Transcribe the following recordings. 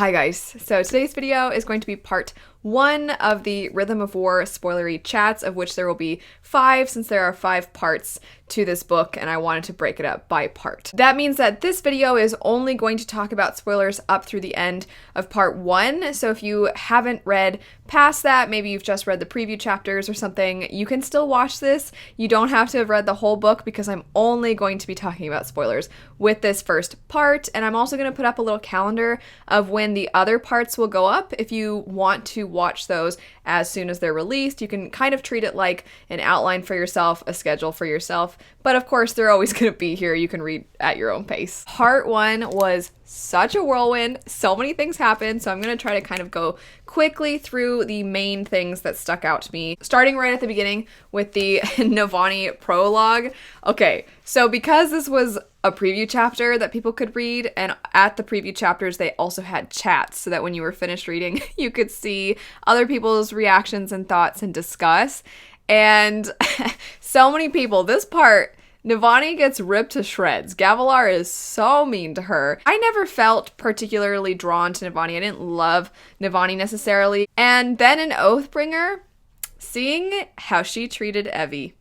Hi guys, so today's video is going to be part 1 of the Rhythm of War spoilery chats, of which there will be 5 since there are 5 parts to this book and I wanted to break it up by part. That means that this video is only going to talk about spoilers up through the end of part 1, so if you haven't read past that, maybe you've just read the preview chapters or something, you can still watch this. You don't have to have read the whole book because I'm only going to be talking about spoilers with this first part, and I'm also going to put up a little calendar of when the other parts will go up. If you want to watch those as soon as they're released, you can kind of treat it like an outline for yourself, a schedule for yourself, but of course they're always going to be here. You can read at your own pace. Part 1 was such a whirlwind, so many things happened, so I'm going to try to kind of go quickly through the main things that stuck out to me, starting right at the beginning with the Novani Prologue. Okay, so because this was a preview chapter that people could read, and at the preview chapters they also had chats so that when you were finished reading you could see other people's reactions and thoughts and discuss, and so many people, this part, Novani gets ripped to shreds. Gavilar is so mean to her. I never felt particularly drawn to Novani. I didn't love Novani necessarily. And then in Oathbringer, seeing how she treated Evie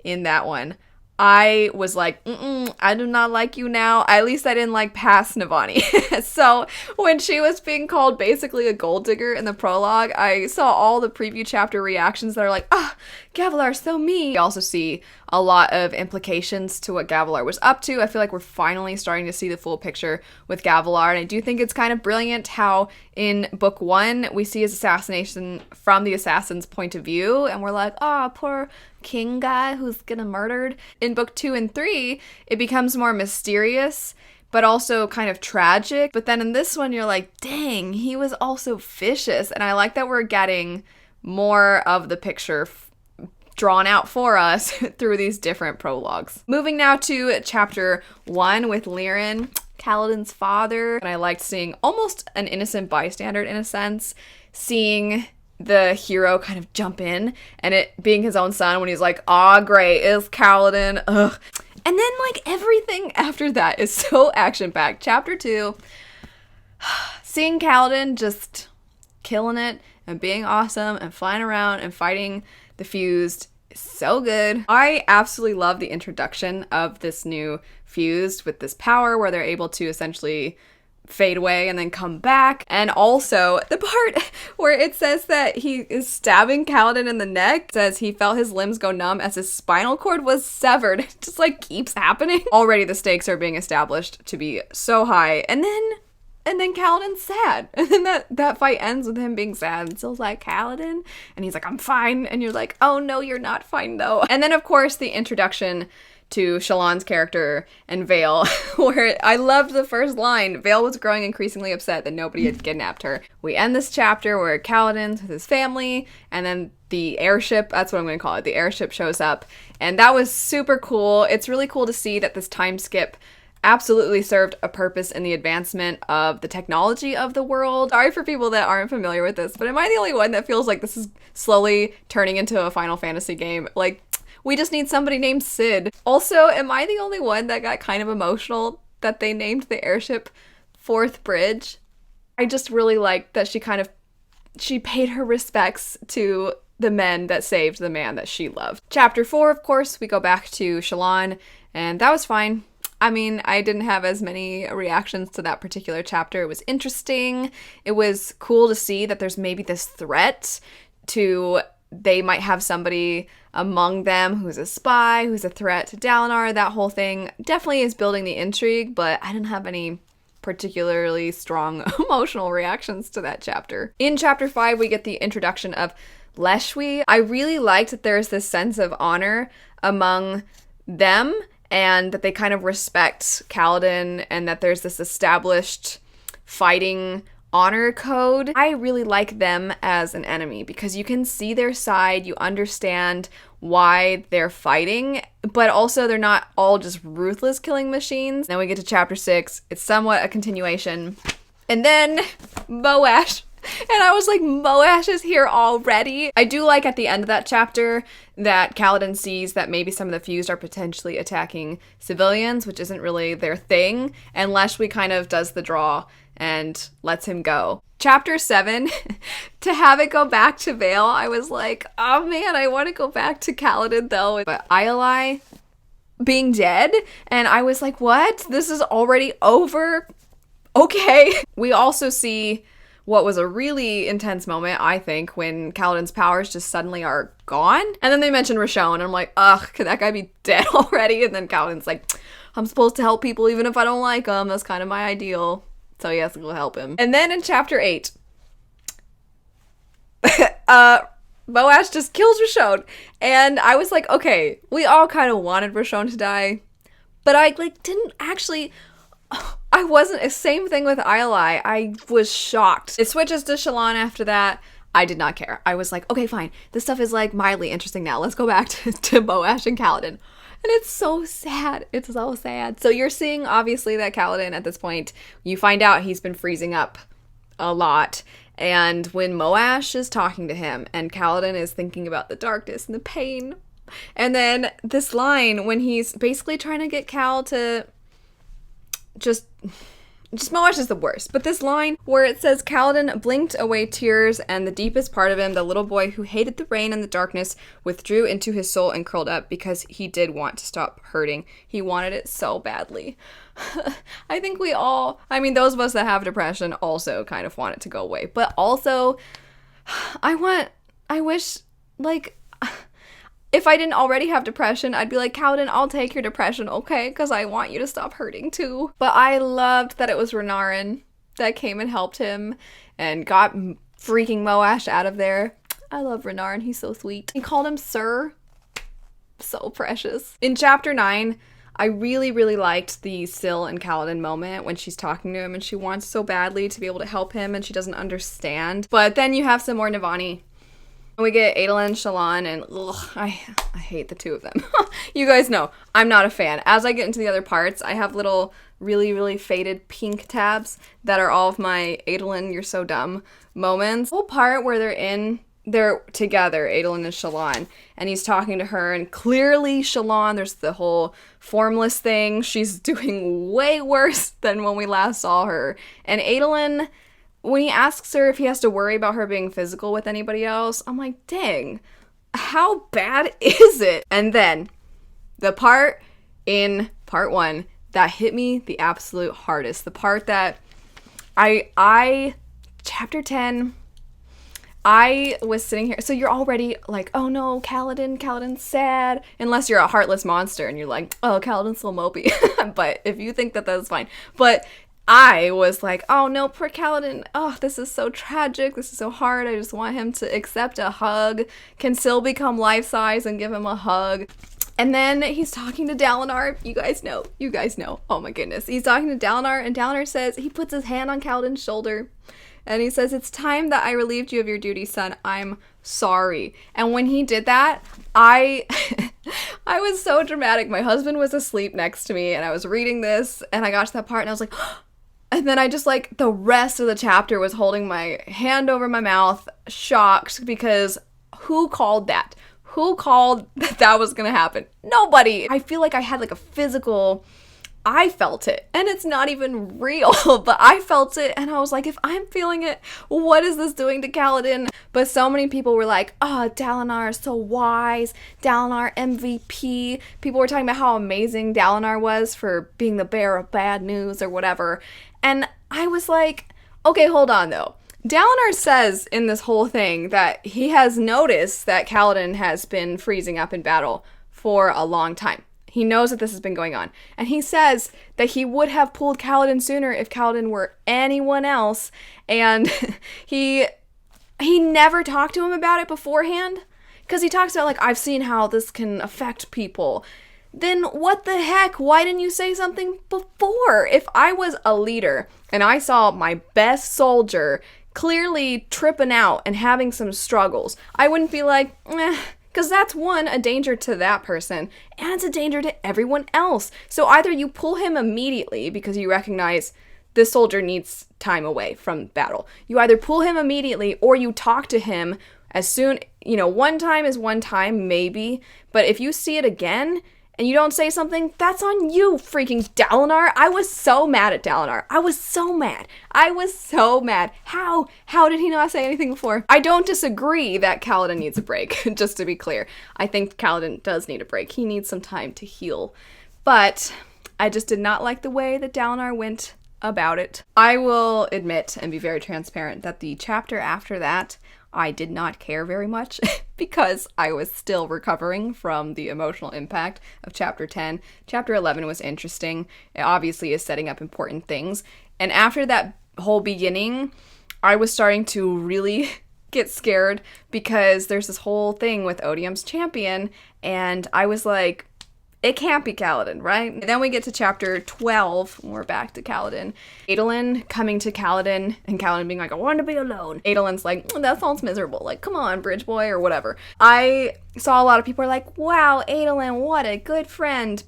in that one, I was like, I do not like you now. At least I didn't like past Novani. So when she was being called basically a gold digger in the prologue, I saw all the preview chapter reactions that are like, Gavilar's so mean. We also see a lot of implications to what Gavilar was up to. I feel like we're finally starting to see the full picture with Gavilar, and I do think it's kind of brilliant how in book 1 we see his assassination from the assassin's point of view, and we're like, poor king guy who's getting murdered. In book 2 and 3, it becomes more mysterious, but also kind of tragic. But then in this one, you're like, dang, he was also vicious. And I like that we're getting more of the picture drawn out for us through these different prologues. Moving now to chapter 1 with Lirin, Kaladin's father. And I liked seeing almost an innocent bystander in a sense, seeing the hero kind of jump in and it being his own son when he's like, great, it's Kaladin, ugh. And then like everything after that is so action-packed. Chapter 2, seeing Kaladin just killing it and being awesome and flying around and fighting the Fused is so good. I absolutely love the introduction of this new Fused with this power where they're able to essentially fade away and then come back. And also the part where it says that he is stabbing Kaladin in the neck, it says he felt his limbs go numb as his spinal cord was severed. It just like keeps happening. Already the stakes are being established to be so high, and then Kaladin's sad, and then that fight ends with him being sad, and Syl's like, Kaladin? And he's like, I'm fine, and you're like, oh no, you're not fine though. And then of course the introduction to Shalon's character and Vale, where I loved the first line. Vale was growing increasingly upset that nobody had kidnapped her. We end this chapter where Kaladin's with his family, and then the airship, that's what I'm going to call it, the airship shows up, and that was super cool. It's really cool to see that this time skip absolutely served a purpose in the advancement of the technology of the world. Sorry for people that aren't familiar with this, but am I the only one that feels like this is slowly turning into a Final Fantasy game? Like, we just need somebody named Sid. Also, am I the only one that got kind of emotional that they named the airship Fourth Bridge? I just really liked that she paid her respects to the men that saved the man that she loved. Chapter 4, of course, we go back to Shalon, and that was fine. I mean, I didn't have as many reactions to that particular chapter. It was interesting. It was cool to see that there's maybe this threat to they might have somebody among them who's a spy, who's a threat to Dalinar. That whole thing definitely is building the intrigue, but I didn't have any particularly strong emotional reactions to that chapter. In chapter 5, we get the introduction of Leshwi. I really liked that there's this sense of honor among them and that they kind of respect Kaladin and that there's this established fighting honor code. I really like them as an enemy because you can see their side, you understand why they're fighting, but also they're not all just ruthless killing machines. Then we get to chapter 6, it's somewhat a continuation, and then Moash. And I was like, Moash is here already. I do like at the end of that chapter that Kaladin sees that maybe some of the Fused are potentially attacking civilians, which isn't really their thing, and Leshwi kind of does the draw and lets him go. Chapter 7, to have it go back to Vale, I was like, oh man, I want to go back to Kaladin though. But Iolai being dead, and I was like, what? This is already over? Okay. We also see what was a really intense moment, I think, when Kaladin's powers just suddenly are gone. And then they mention Rashon, and I'm like, ugh, could that guy be dead already? And then Kaladin's like, I'm supposed to help people even if I don't like them. That's kind of my ideal. So he has to go help him. And then in chapter 8, Moash just kills Rashon. And I was like, okay, we all kind of wanted Rashon to die. But I, didn't actually... I wasn't... Same thing with Iolai. I was shocked. It switches to Shalon after that. I did not care. I was like, okay, fine. This stuff is, mildly interesting now. Let's go back to Moash and Kaladin. And it's so sad. It's so sad. So you're seeing, obviously, that Kaladin, at this point, you find out he's been freezing up a lot. And when Moash is talking to him, and Kaladin is thinking about the darkness and the pain. And then this line, when he's basically trying to get Cal to... Just Moash is the worst. But this line where it says, Kaladin blinked away tears, and the deepest part of him, the little boy who hated the rain and the darkness, withdrew into his soul and curled up because he did want to stop hurting. He wanted it so badly. I think we all, those of us that have depression also kind of want it to go away. But also, I wish, if I didn't already have depression, I'd be like, Kaladin, I'll take your depression, okay? Because I want you to stop hurting too. But I loved that it was Renarin that came and helped him and got freaking Moash out of there. I love Renarin. He's so sweet. He called him Sir. So precious. In chapter 9, I really, really liked the Syl and Kaladin moment when she's talking to him and she wants so badly to be able to help him and she doesn't understand. But then you have some more Novani. We get Adele and Shalon, and I hate the two of them. You guys know, I'm not a fan. As I get into the other parts, I have little really, really faded pink tabs that are all of my Adele, you're so dumb moments. The whole part where they're together, Adele and Shalon, and he's talking to her, and clearly Shalon, there's the whole formless thing. She's doing way worse than when we last saw her. And Adele... when he asks her if he has to worry about her being physical with anybody else, I'm like, dang, how bad is it? And then the part in part 1 that hit me the absolute hardest, the part that chapter 10, I was sitting here, so you're already like, oh no, Kaladin's sad, unless you're a heartless monster and you're like, oh, Kaladin's so mopey. But if you think that that's fine. But I was like, oh no, poor Kaladin. Oh, this is so tragic. This is so hard. I just want him to accept a hug. Can Syl become life-size and give him a hug? And then he's talking to Dalinar. You guys know. Oh my goodness. He's talking to Dalinar, and Dalinar says, he puts his hand on Kaladin's shoulder. And he says, it's time that I relieved you of your duty, son. I'm sorry. And when he did that, I was so dramatic. My husband was asleep next to me, and I was reading this, and I got to that part, and I was like, and then I just, the rest of the chapter was holding my hand over my mouth, shocked, because who called that? Who called that was gonna happen? Nobody. I feel like I had, a physical... I felt it, and it's not even real, but I felt it, and I was like, if I'm feeling it, what is this doing to Kaladin? But so many people were like, oh, Dalinar is so wise, Dalinar MVP. People were talking about how amazing Dalinar was for being the bearer of bad news or whatever, and I was like, okay, hold on though. Dalinar says in this whole thing that he has noticed that Kaladin has been freezing up in battle for a long time. He knows that this has been going on. And he says that he would have pulled Kaladin sooner if Kaladin were anyone else. And he never talked to him about it beforehand. Because he talks about, I've seen how this can affect people. Then what the heck? Why didn't you say something before? If I was a leader and I saw my best soldier clearly tripping out and having some struggles, I wouldn't be like, because that's one, a danger to that person, and it's a danger to everyone else. So either you pull him immediately because you recognize this soldier needs time away from battle. You either pull him immediately or you talk to him as soon, one time is one time, maybe, but if you see it again and you don't say something, that's on you, freaking Dalinar. I was so mad at Dalinar. I was so mad. How did he not say anything before? I don't disagree that Kaladin needs a break, just to be clear. I think Kaladin does need a break. He needs some time to heal. But I just did not like the way that Dalinar went about it. I will admit and be very transparent that the chapter after that, I did not care very much because I was still recovering from the emotional impact of chapter 10. Chapter 11 was interesting. It obviously is setting up important things. And after that whole beginning, I was starting to really get scared because there's this whole thing with Odium's champion, and I was like, it can't be Kaladin, right? And then we get to chapter 12, and we're back to Kaladin. Adolin coming to Kaladin, and Kaladin being like, I want to be alone. Adolin's like, that sounds miserable. Like, come on, bridge boy, or whatever. I saw a lot of people are like, wow, Adolin, what a good friend.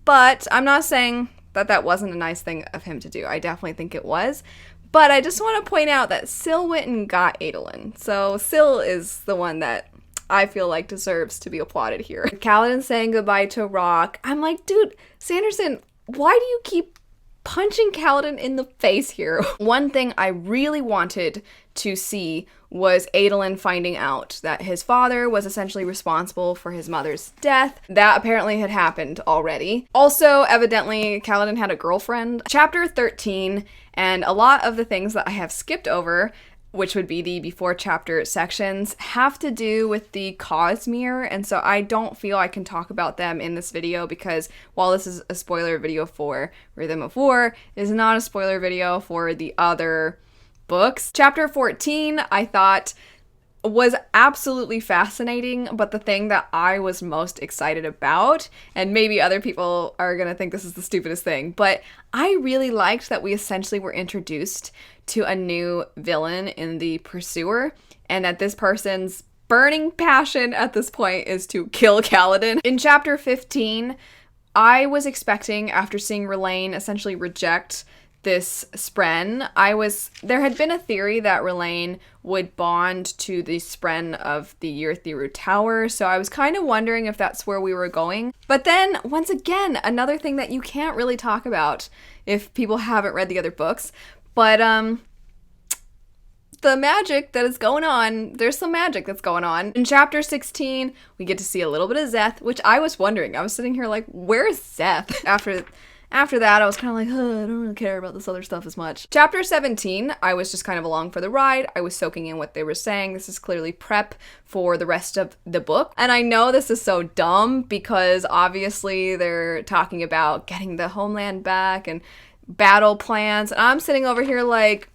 But I'm not saying that that wasn't a nice thing of him to do. I definitely think it was. But I just want to point out that Syl went and got Adolin. So Syl is the one that I feel like deserves to be applauded here. Kaladin saying goodbye to Rock. I'm like, dude, Sanderson, why do you keep punching Kaladin in the face here? One thing I really wanted to see was Adolin finding out that his father was essentially responsible for his mother's death. That apparently had happened already. Also, evidently, Kaladin had a girlfriend. Chapter 13, and a lot of the things that I have skipped over, which would be the before chapter sections, have to do with the Cosmere, and so I don't feel I can talk about them in this video because while this is a spoiler video for Rhythm of War, it is not a spoiler video for the other books. Chapter 14, I thought was absolutely fascinating, but the thing that I was most excited about, and maybe other people are gonna think this is the stupidest thing, but I really liked that we essentially were introduced to a new villain in the Pursuer, and that this person's burning passion at this point is to kill Kaladin. In chapter 15, I was expecting, after seeing R'lain essentially reject this Spren, there had been a theory that R'lain would bond to the Spren of the Yurthiru Tower, so I was kind of wondering if that's where we were going. But then, once again, another thing that you can't really talk about if people haven't read the other books, but the magic that is going on, there's some magic that's going on. In chapter 16, we get to see a little bit of Szeth, which I was wondering. I was sitting here like, where's Szeth? After that, I was kind of like, I don't really care about this other stuff as much. Chapter 17, I was just kind of along for the ride. I was soaking in what they were saying. This is clearly prep for the rest of the book. And I know this is so dumb because obviously they're talking about getting the homeland back and battle plans. And I'm sitting over here like,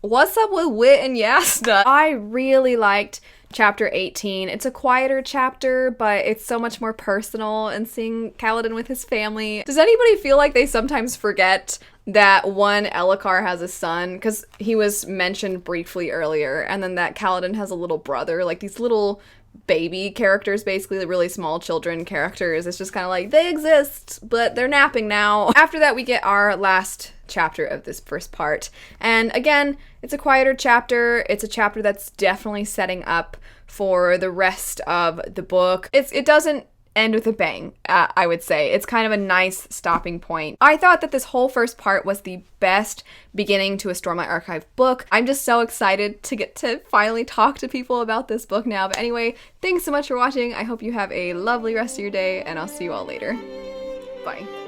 what's up with Wit and Yasna? I really liked chapter 18. It's a quieter chapter, but it's so much more personal, and seeing Kaladin with his family. Does anybody feel like they sometimes forget that one, Elhokar has a son, because he was mentioned briefly earlier, and then that Kaladin has a little brother, like these little baby characters, basically the really small children characters. It's just kind of like, they exist, but they're napping now. After that, we get our last chapter of this first part. And again, it's a quieter chapter. It's a chapter that's definitely setting up for the rest of the book. It doesn't end with a bang, I would say. It's kind of a nice stopping point. I thought that this whole first part was the best beginning to a Stormlight Archive book. I'm just so excited to get to finally talk to people about this book now. But anyway, thanks so much for watching. I hope you have a lovely rest of your day, and I'll see you all later. Bye.